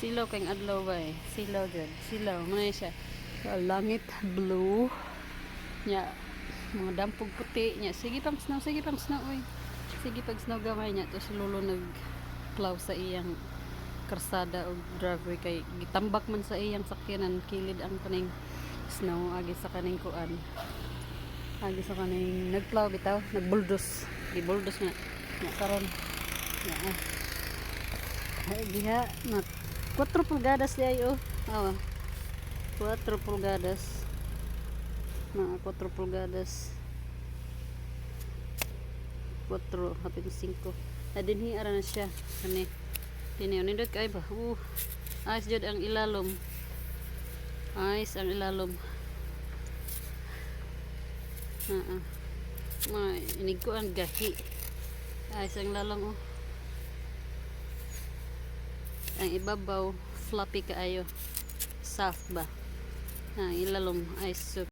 Silaw kayong adlaw ba eh. Silaw dyan. Silaw. Muna siya. Langit blue. Nya. Mga dampog puti. Nya. Sige pang snow. Sige pang snow. Uy. Sige pag snow gamay niya. Ito si Lolo nag-plow sa iyang karsada o driveway kay gitambak man sa iyang sakyanan. Kilid ang kaning snow. Agi sa kaning kuan. Agi sa kaning nag-plow bitaw. Nag-bulldoze. Di-bulldoze nga. Nya karon. Nya. Ay diha. 4 pulgadas di ay oh. 4 pulgadas. Mga 4 pulgadas. 4 hapit 5. Dinhi ara na siya. Kani. Tini unindot kay ba. Ayos jud ang ilalom. Ayos ang ilalom. Inig ko ang gahi. Ayos ang ilalom oh. Ang ibabaw floppy kaayo. Soft ba. Ilalom ayos.